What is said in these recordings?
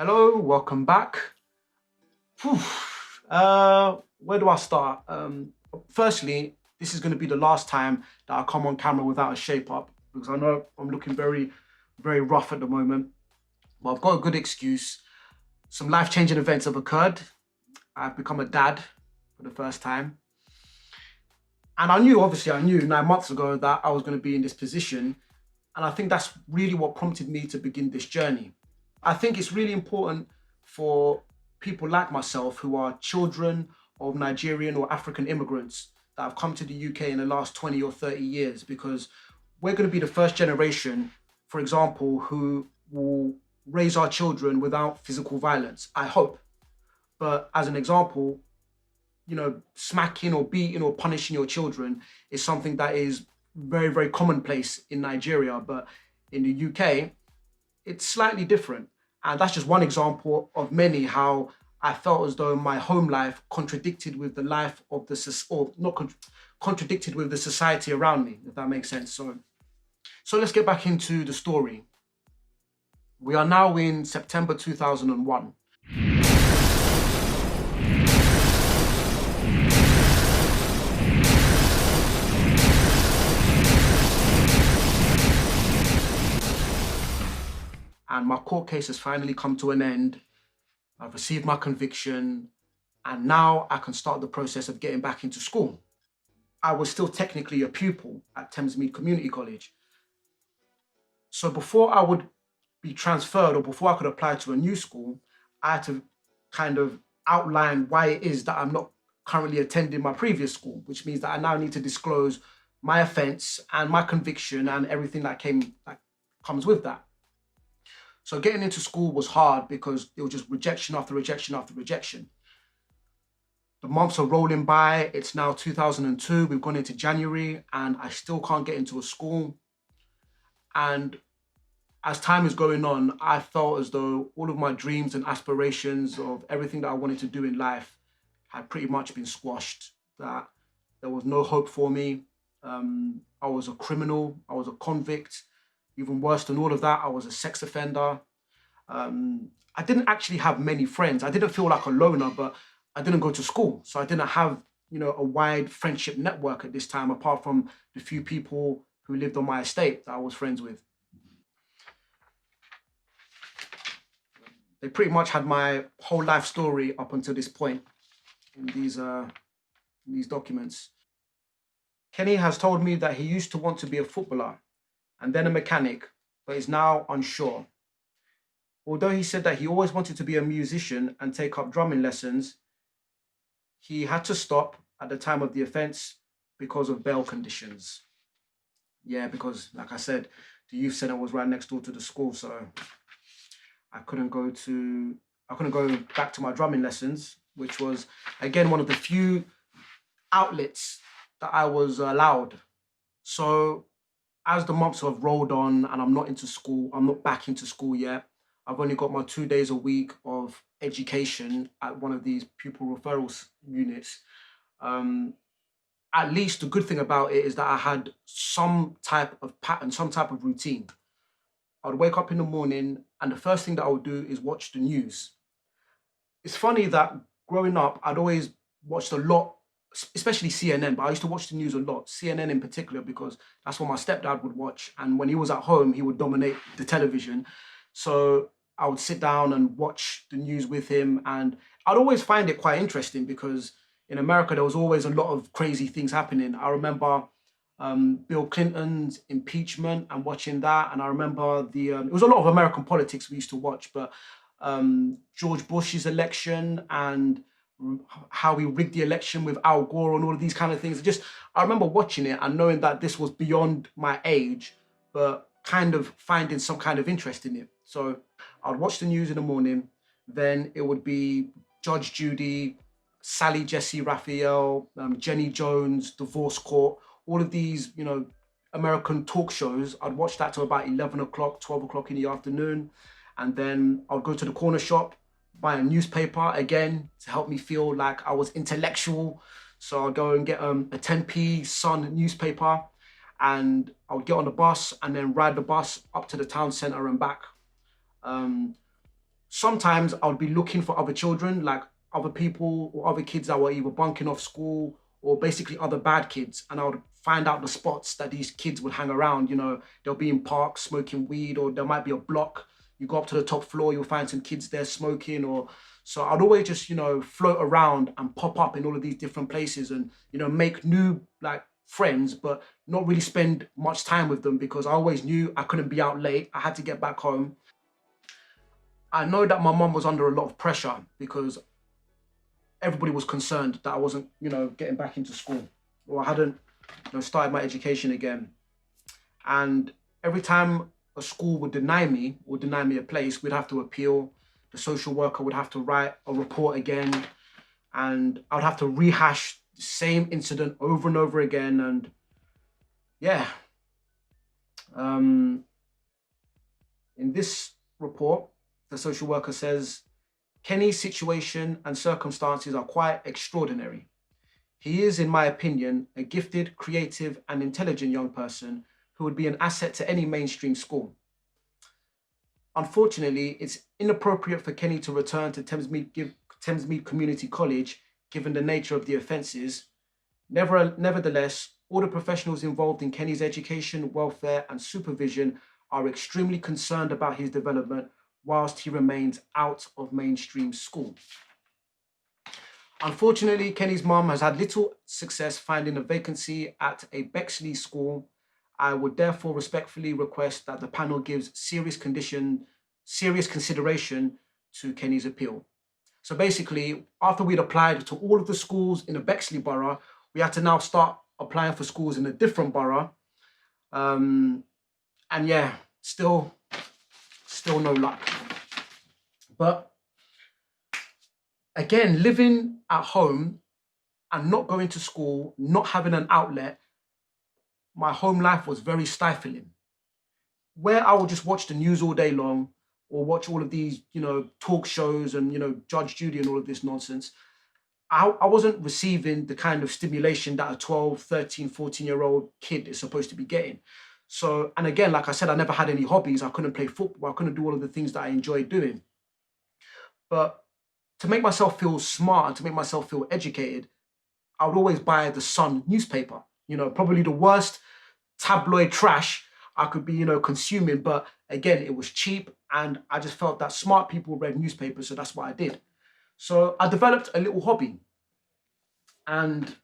Hello, welcome back. Phew. Where do I start? Firstly, this is going to be the last time that I come on camera without a shape up because I know I'm looking very, very rough at the moment. But I've got a good excuse. Some life-changing events have occurred. I've become a dad for the first time. And obviously I knew 9 months ago that I was going to be in this position. And I think that's really what prompted me to begin this journey. I think it's really important for people like myself who are children of Nigerian or African immigrants that have come to the UK in the last 20 or 30 years, because we're going to be the first generation, for example, who will raise our children without physical violence, I hope. But as an example, smacking or beating or punishing your children is something that is very, very commonplace in Nigeria. But in the UK, it's slightly different. And that's just one example of many how I felt as though my home life contradicted with the life of contradicted with the society around me, if that makes sense. So let's get back into the story. We are now in September 2001. And my court case has finally come to an end. I've received my conviction, and now I can start the process of getting back into school. I was still technically a pupil at Thamesmead Community College. So before I would be transferred or before I could apply to a new school, I had to kind of outline why it is that I'm not currently attending my previous school, which means that I now need to disclose my offence and my conviction and everything that comes with that. So getting into school was hard because it was just rejection after rejection after rejection. The months are rolling by. It's now 2002. We've gone into January and I still can't get into a school. And as time is going on, I felt as though all of my dreams and aspirations of everything that I wanted to do in life had pretty much been squashed, that there was no hope for me. I was a criminal. I was a convict. Even worse than all of that, I was a sex offender. I didn't actually have many friends. I didn't feel like a loner, but I didn't go to school. So I didn't have, a wide friendship network at this time, apart from the few people who lived on my estate that I was friends with. They pretty much had my whole life story up until this point in these documents. Kenny has told me that he used to want to be a footballer and then a mechanic, but is now unsure. Although he said that he always wanted to be a musician and take up drumming lessons, he had to stop at the time of the offence because of bail conditions. Yeah, because like I said, the youth centre was right next door to the school, so I couldn't go back to my drumming lessons, which was again one of the few outlets that I was allowed. So as the months have rolled on and I'm not back into school yet. I've only got my 2 days a week of education at one of these pupil referral units. At least the good thing about it is that I had some type of pattern, some type of routine. I'd wake up in the morning and the first thing that I would do is watch the news. It's funny that growing up, I'd always watched a lot, especially CNN, but I used to watch the news a lot, CNN in particular, because that's what my stepdad would watch. And when he was at home, he would dominate the television. So I would sit down and watch the news with him. And I'd always find it quite interesting because in America, there was always a lot of crazy things happening. I remember Bill Clinton's impeachment and watching that. And I remember it was a lot of American politics we used to watch, but George Bush's election and how he rigged the election with Al Gore and all of these kind of things. I remember watching it and knowing that this was beyond my age, but kind of finding some kind of interest in it. So I'd watch the news in the morning, then it would be Judge Judy, Sally Jesse Raphael, Jenny Jones, Divorce Court, all of these, American talk shows. I'd watch that till about 11 o'clock, 12 o'clock in the afternoon. And then I'd go to the corner shop, buy a newspaper again to help me feel like I was intellectual. So I'd go and get a 10p Sun newspaper and I would get on the bus and then ride the bus up to the town centre and back. sometimes I would be looking for other children, like other people or other kids that were either bunking off school or basically other bad kids. And I would find out the spots that these kids would hang around. You know, they'll be in parks smoking weed, or there might be a block. You go up to the top floor, you'll find some kids there smoking, or so I'd always just, float around and pop up in all of these different places and, make new like friends, but not really spend much time with them because I always knew I couldn't be out late. I had to get back home. I know that my mum was under a lot of pressure because everybody was concerned that I wasn't, getting back into school, or I hadn't, started my education again. And every time a school would deny me or deny me a place, we'd have to appeal. The social worker would have to write a report again, and I'd have to rehash the same incident over and over again. And yeah, in this report, the social worker says, Kenny's situation and circumstances are quite extraordinary. He is, in my opinion, a gifted, creative, and intelligent young person who would be an asset to any mainstream school. Unfortunately, it's inappropriate for Kenny to return to Thamesmead Community College, given the nature of the offences. Nevertheless, all the professionals involved in Kenny's education, welfare, and supervision are extremely concerned about his development whilst he remains out of mainstream school. Unfortunately, Kenny's mum has had little success finding a vacancy at a Bexley school. I would therefore respectfully request that the panel gives serious consideration to Kenny's appeal. So basically, after we'd applied to all of the schools in the Bexley borough, we had to now start applying for schools in a different borough. And yeah, still no luck. But again, living at home and not going to school, not having an outlet, my home life was very stifling. Where I would just watch the news all day long or watch all of these, talk shows and, Judge Judy and all of this nonsense, I wasn't receiving the kind of stimulation that a 12, 13, 14-year-old kid is supposed to be getting. So, and again, like I said, I never had any hobbies. I couldn't play football. I couldn't do all of the things that I enjoyed doing. But to make myself feel smart and to make myself feel educated, I would always buy the Sun newspaper. Probably the worst tabloid trash I could be, consuming. But again, it was cheap, and I just felt that smart people read newspapers, so that's what I did. So I developed a little hobby, and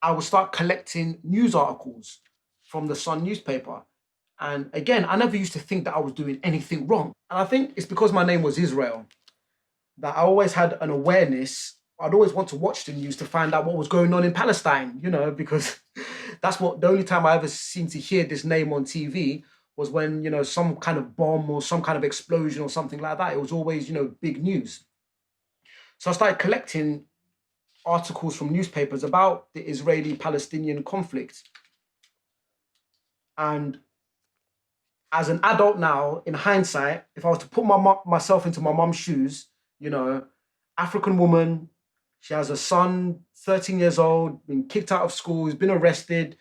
I would start collecting news articles from the Sun newspaper. And again, I never used to think that I was doing anything wrong. And I think it's because my name was Israel that I always had an awareness. I'd always want to watch the news to find out what was going on in Palestine, because that's what the only time I ever seemed to hear this name on TV was when, some kind of bomb or some kind of explosion or something like that. It was always, big news. So I started collecting articles from newspapers about the Israeli-Palestinian conflict. And as an adult now, in hindsight, if I was to put myself into my mum's shoes, African woman, she has a son, 13 years old, been kicked out of school, he's been arrested,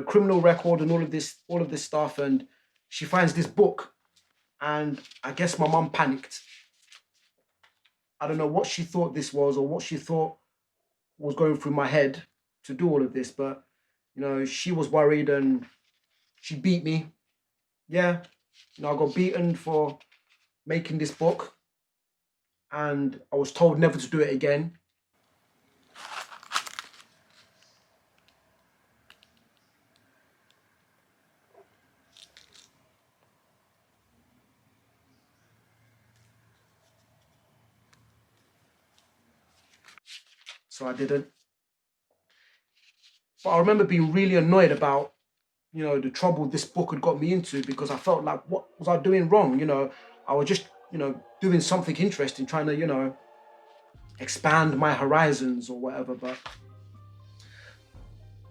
criminal record and all of this stuff. And she finds this book, and I guess my mum panicked. I don't know what she thought this was or what she thought was going through my head to do all of this, but, she was worried and she beat me. Yeah, I got beaten for making this book, and I was told never to do it again. So I didn't. But I remember being really annoyed about, the trouble this book had got me into, because I felt like, what was I doing wrong? I was just, doing something interesting, trying to, expand my horizons or whatever.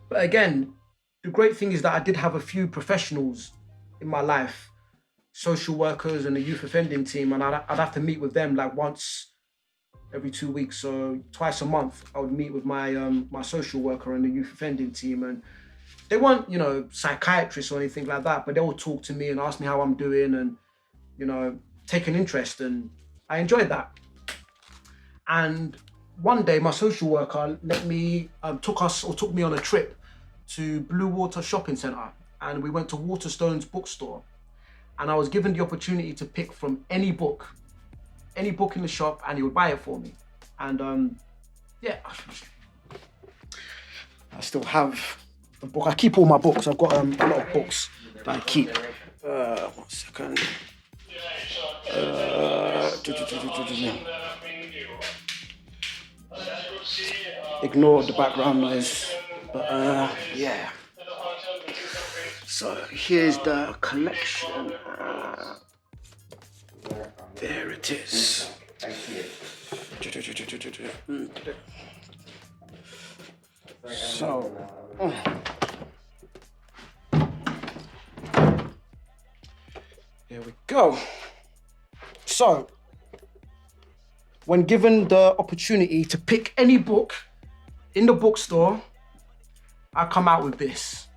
But again, the great thing is that I did have a few professionals in my life, social workers and a youth offending team, and I'd have to meet with them like once every 2 weeks. So twice a month, I would meet with my my social worker and the youth offending team, and they weren't, psychiatrists or anything like that, but they would talk to me and ask me how I'm doing and, take an interest. And I enjoyed that. And one day my social worker took me on a trip to Blue Water Shopping Centre, and we went to Waterstone's bookstore, and I was given the opportunity to pick from any book in the shop, and he would buy it for me. And yeah, I still have the book. I keep all my books. I've got a lot of books that I keep. 1 second. Ignore the background noise, but yeah. So here's the collection. There it is. So, here we go. So, when given the opportunity to pick any book in the bookstore, I come out with this.